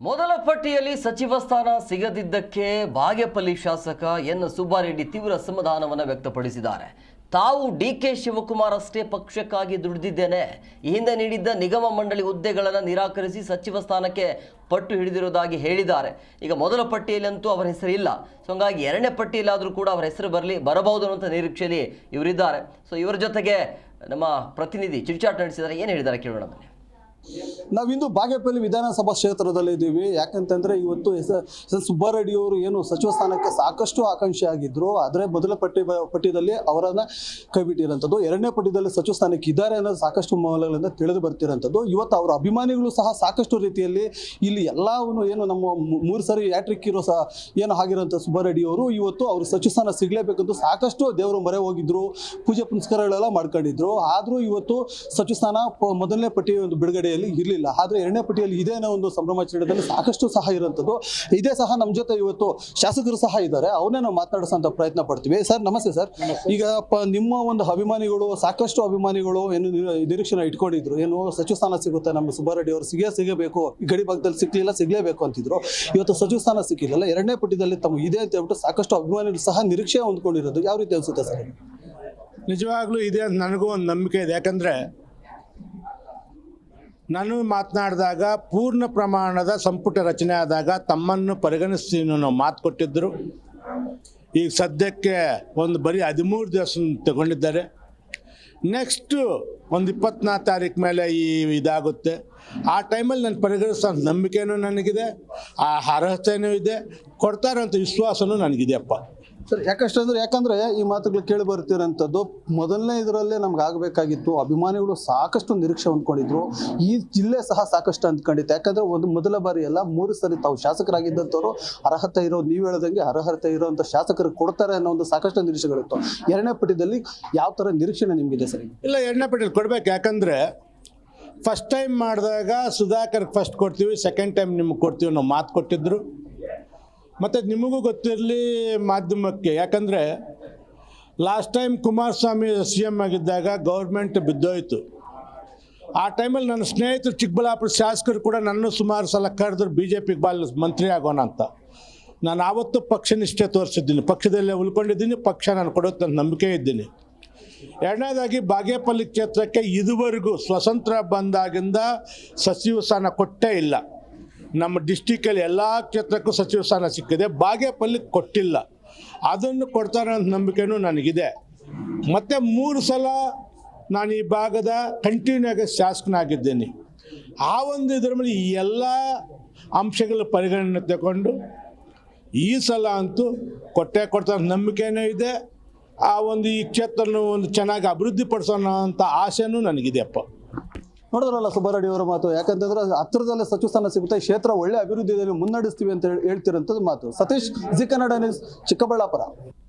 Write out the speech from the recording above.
ಮೊದಲ ಪಟ್ಟಿಯಲ್ಲಿ ಸಚಿವ ಸ್ಥಾನ ಸಿಗದಿದ್ದಕ್ಕೆ ಬಾಗೇಪಲ್ಲಿ ಶಾಸಕ ಎನ್ ಸುಬ್ಬಾರೆಡ್ಡಿ ತೀವ್ರ ಅಸಮಾಧಾನವನ್ನು ವ್ಯಕ್ತಪಡಿಸಿದ್ದಾರೆ. ತಾವು ಡಿಕೆ ಶಿವಕುಮಾರ್ ಅಷ್ಟೇ ಪಕ್ಷಕ್ಕಾಗಿ ದುಡಿದಿದ್ದೇನೆ, ಈ ಹಿಂದೆ ನೀಡಿದ್ದ ನಿಗಮ ಮಂಡಳಿ ಹುದ್ದೆಗಳನ್ನು ನಿರಾಕರಿಸಿ ಸಚಿವ ಸ್ಥಾನಕ್ಕೆ ಪಟ್ಟು ಹಿಡಿದಿರುವುದಾಗಿ ಹೇಳಿದ್ದಾರೆ. ಈಗ ಮೊದಲ ಪಟ್ಟಿಯಲ್ಲಂತೂ ಅವರ ಹೆಸರು ಇಲ್ಲ, ಸೊ ಹಂಗಾಗಿ ಎರಡನೇ ಪಟ್ಟಿಯಲ್ಲಾದರೂ ಕೂಡ ಅವರ ಹೆಸರು ಬರಬಹುದು ಅನ್ನುವಂಥ ನಿರೀಕ್ಷೆಯಲ್ಲಿ ಇವರಿದ್ದಾರೆ. ಸೊ ಇವರ ಜೊತೆಗೆ ನಮ್ಮ ಪ್ರತಿನಿಧಿ ಚಿಟ್ಚಾಟ್ ನಡೆಸಿದ್ದಾರೆ. ಏನು ಹೇಳಿದ್ದಾರೆ ಕೇಳೋಣ ಬನ್ನಿ. ನಾವಿಂದು ಬಾಗೇಪಲ್ಲಿ ವಿಧಾನಸಭಾ ಕ್ಷೇತ್ರದಲ್ಲಿ ಇದ್ದೀವಿ. ಯಾಕಂತಂದ್ರೆ ಇವತ್ತು ಎಸ್ ಸುಬ್ಬಾರೆಡ್ಡಿ ಅವರು ಏನು ಸಚಿವ ಸ್ಥಾನಕ್ಕೆ ಸಾಕಷ್ಟು ಆಕಾಂಕ್ಷಿ ಆಗಿದ್ರು, ಆದರೆ ಮೊದಲ ಪಟ್ಟಿಯಲ್ಲಿ ಅವರನ್ನ ಕೈಬಿಟ್ಟಿರೋಂಥದ್ದು, ಎರಡನೇ ಪಟ್ಟಿಯಲ್ಲಿ ಸಚಿವ ಸ್ಥಾನಕ್ಕೆ ಇದ್ದಾರೆ ಅನ್ನೋದು ಸಾಕಷ್ಟು ಮೂಲಗಳಿಂದ ತಿಳಿದು ಬರ್ತಿರೋಂಥದ್ದು. ಇವತ್ತು ಅವರ ಅಭಿಮಾನಿಗಳು ಸಹ ಸಾಕಷ್ಟು ರೀತಿಯಲ್ಲಿ ಇಲ್ಲಿ ಎಲ್ಲವನ್ನು ಏನು ನಮ್ಮ 3 ಸರಿ ಹ್ಯಾಟ್ರಿಕ್ ಇರೋ ಸಹ ಏನು ಆಗಿರೋಂಥ ಸುಬ್ಬಾರೆಡ್ಡಿ ಅವರು ಇವತ್ತು ಅವರು ಸಚಿವ ಸ್ಥಾನ ಸಿಗಲೇಬೇಕಂತ ಸಾಕಷ್ಟು ದೇವರು ಮೊರೆ ಹೋಗಿದ್ರು, ಪೂಜೆ ಪುನಸ್ಕಾರಗಳೆಲ್ಲ ಮಾಡ್ಕೊಂಡಿದ್ರು. ಆದರೂ ಇವತ್ತು ಸಚಿವ ಸ್ಥಾನ ಮೊದಲನೇ ಪಟ್ಟಿ ಒಂದು ಬಿಡುಗಡೆ ಇರಲಿಲ್ಲ. ಆದ್ರೆ ಎರಡನೇ ಪಟ್ಟಿಯಲ್ಲಿ ಇದೇ ಒಂದು ಸಂಭ್ರಮಾಚರಣೆಯಲ್ಲಿ ಸಾಕಷ್ಟು ಸಹ ಇರುವಂಥದ್ದು. ಇದೇ ಸಹ ನಮ್ಮ ಜೊತೆ ಇವತ್ತು ಶಾಸಕರು ಸಹ ಇದ್ದಾರೆ, ಅವನ್ನೇ ನಾವು ಮಾತನಾಡಿಸೋಂಥ ಪ್ರಯತ್ನ ಪಡ್ತೀವಿ. ಸರ್ ನಮಸ್ತೆ ಸರ್. ಈಗ ನಿಮ್ಮ ಒಂದು ಅಭಿಮಾನಿಗಳು ಸಾಕಷ್ಟು ಅಭಿಮಾನಿಗಳು ಏನು ನಿರೀಕ್ಷೆನ ಇಟ್ಕೊಂಡಿದ್ರು, ಏನು ಸಚಿವ ಸ್ಥಾನ ಸಿಗುತ್ತೆ ನಮ್ಮ ಸುಬ್ಬಾರೆಡ್ಡಿ ಅವರು ಸಿಗಬೇಕು, ಗಡಿ ಭಾಗದಲ್ಲಿ ಸಿಗಲೇಬೇಕು ಅಂತಿದ್ರು. ಇವತ್ತು ಸಚಿವ ಸ್ಥಾನ ಸಿಕ್ಕಿಲ್ಲ, ಎರಡನೇ ಪಟ್ಟಿಯಲ್ಲಿ ತಮ್ಮ ಇದೆ ಅಂತ ಹೇಳ್ಬಿಟ್ಟು ಸಾಕಷ್ಟು ಅಭಿಮಾನಿಗಳು ಸಹ ನಿರೀಕ್ಷೆ ಹೊಂದ್ಕೊಂಡಿರೋದು ಯಾವ ರೀತಿ ಅನ್ಸುತ್ತೆ ಸರ್? ನಿಜವಾಗ್ಲೂ ಇದೆ, ನನಗೂ ಒಂದು ನಂಬಿಕೆ ಇದೆ. ಯಾಕಂದರೆ ನಾನು ಮಾತನಾಡಿದಾಗ ಪೂರ್ಣ ಪ್ರಮಾಣದ ಸಂಪುಟ ರಚನೆ ಆದಾಗ ತಮ್ಮನ್ನು ಪರಿಗಣಿಸ್ತೀನಿ ನಾವು ಮಾತು ಕೊಟ್ಟಿದ್ದರು. ಈಗ ಸದ್ಯಕ್ಕೆ ಒಂದು ಬರೀ 13 ದಿವಸ ತಗೊಂಡಿದ್ದಾರೆ. ನೆಕ್ಸ್ಟು ಒಂದು 24 ತಾರೀಕು ಮೇಲೆ ಇದಾಗುತ್ತೆ. ಆ ಟೈಮಲ್ಲಿ ನಾನು ಪರಿಗಣಿಸೋ ನಂಬಿಕೆನೂ ನನಗಿದೆ, ಆ ಅರ್ಹತೆಯೂ ಇದೆ, ಕೊಡ್ತಾರಂಥ ವಿಶ್ವಾಸನೂ ನನಗಿದೆಯಪ್ಪ ಸರ್. ಯಾಕಂದ್ರೆ ಈ ಮಾತುಗಳು ಕೇಳಿ ಬರ್ತಿರೋಂಥದ್ದು ಮೊದಲನೇ ಇದರಲ್ಲೇ ನಮ್ಗೆ ಆಗಬೇಕಾಗಿತ್ತು. ಅಭಿಮಾನಿಗಳು ಸಾಕಷ್ಟು ನಿರೀಕ್ಷೆ ಹೊಂದ್ಕೊಂಡಿದ್ರು, ಈ ಜಿಲ್ಲೆ ಸಹ ಸಾಕಷ್ಟು ಅಂದ್ಕೊಂಡಿತ್ತು. ಯಾಕಂದ್ರೆ ಒಂದು ಮೊದಲ ಬಾರಿ ಎಲ್ಲ 3 ಸರಿ ತಾವು ಶಾಸಕರಾಗಿದ್ದಂಥವ್ರು ಅರ್ಹತೆ ಇರೋ, ನೀವು ಹೇಳ್ದಂಗೆ ಅರ್ಹತೆ ಇರೋಂಥ ಶಾಸಕರು ಕೊಡ್ತಾರೆ ಅನ್ನೋ ಒಂದು ಸಾಕಷ್ಟು ನಿರೀಕ್ಷೆಗಳಿತ್ತು. ಎರಡನೇ ಪಟ್ಟಿಯಲ್ಲಿ ಯಾವ ಥರ ನಿರೀಕ್ಷೆನೆ ನಿಮಗಿದೆ ಸರ್? ಇಲ್ಲ, ಎರಡನೇ ಪಟ್ಟಿಯಲ್ಲಿ ಕೊಡ್ಬೇಕು. ಯಾಕಂದರೆ ಫಸ್ಟ್ ಟೈಮ್ ಮಾಡಿದಾಗ ಸುಧಾಕರ್ಗೆ ಫಸ್ಟ್ ಕೊಡ್ತೀವಿ, ಸೆಕೆಂಡ್ ಟೈಮ್ ನಿಮ್ಗೆ ಕೊಡ್ತೀವಿ ನಾವು ಮಾತು ಕೊಟ್ಟಿದ್ದರು. ಮತ್ತು ನಿಮಗೂ ಗೊತ್ತಿರಲಿ ಮಾಧ್ಯಮಕ್ಕೆ, ಯಾಕಂದರೆ ಲಾಸ್ಟ್ ಟೈಮ್ ಕುಮಾರಸ್ವಾಮಿ CM ಆಗಿದ್ದಾಗ ಗೌರ್ಮೆಂಟ್ ಬಿದ್ದೋಯ್ತು. ಆ ಟೈಮಲ್ಲಿ ನನ್ನ ಸ್ನೇಹಿತರು ಚಿಕ್ಕಬಳ್ಳಾಪುರ ಶಾಸಕರು ಕೂಡ ನನ್ನ ಸುಮಾರು ಸಲ ಕರೆದ್ರು BJPಗೆ ಮಂತ್ರಿ ಆಗೋಣ ಅಂತ. ನಾನು ಆವತ್ತು ಪಕ್ಷನಿಷ್ಠೆ ತೋರಿಸಿದ್ದೀನಿ, ಪಕ್ಷದಲ್ಲೇ ಉಳ್ಕೊಂಡಿದ್ದೀನಿ, ಪಕ್ಷ ನಾನು ಕೊಡೋದು ನನ್ನ ನಂಬಿಕೆ ಇದ್ದೀನಿ. ಎರಡನೇದಾಗಿ ಬಾಗೇಪಲ್ಲಿ ಕ್ಷೇತ್ರಕ್ಕೆ ಇದುವರೆಗೂ ಸ್ವತಂತ್ರ ಬಂದಾಗಿಂದ ಸಚಿವ ಸ್ಥಾನ ಕೊಟ್ಟೇ ಇಲ್ಲ. ನಮ್ಮ ಡಿಸ್ಟಿಕಲ್ಲಿ ಎಲ್ಲ ಕ್ಷೇತ್ರಕ್ಕೂ ಸಚಿವ ಸ್ಥಾನ ಸಿಕ್ಕಿದೆ, ಬಾಗೇಪಲ್ಲಿ ಕೊಟ್ಟಿಲ್ಲ. ಅದನ್ನು ಕೊಡ್ತಾರೆ ಅಂತ ನಂಬಿಕೆನೂ ನನಗಿದೆ. ಮತ್ತು 3 ಸಲ ನಾನು ಈ ಭಾಗದ ಕಂಟಿನ್ಯೂ ಆಗಿ ಶಾಸಕನಾಗಿದ್ದೇನೆ. ಆ ಒಂದು ಇದರ ಮೇಲೆ ಈ ಎಲ್ಲ ಅಂಶಗಳ ಪರಿಗಣನೆ ತಗೊಂಡು ಈ ಸಲ ಅಂತೂ ಕೊಡ್ತಾರೆ ನಂಬಿಕೆನೂ ಇದೆ. ಆ ಒಂದು ಈ ಕ್ಷೇತ್ರನ ಒಂದು ಚೆನ್ನಾಗಿ ಅಭಿವೃದ್ಧಿ ಪಡಿಸೋಣ ಅಂತ ಆಸೆನೂ ನನಗಿದೆಯಪ್ಪ. ನೋಡಿದ್ರಲ್ಲ ಸುಬ್ಬಾರೆಡ್ಡಿ ಅವರ ಮಾತು. ಯಾಕಂತಂದ್ರೆ ಹತ್ತಿರದಲ್ಲೇ ಸಚಿವ ಸ್ಥಾನ ಸಿಗುತ್ತೆ, ಕ್ಷೇತ್ರ ಒಳ್ಳೆ ಅಭಿವೃದ್ಧಿಯಲ್ಲಿ ಮುನ್ನಡೆಸ್ತೀವಿ ಅಂತ ಹೇಳ್ತಿರೋಂಥದ್ದು ಮಾತು. Satish, Zee Kannada news, Chikkaballapur.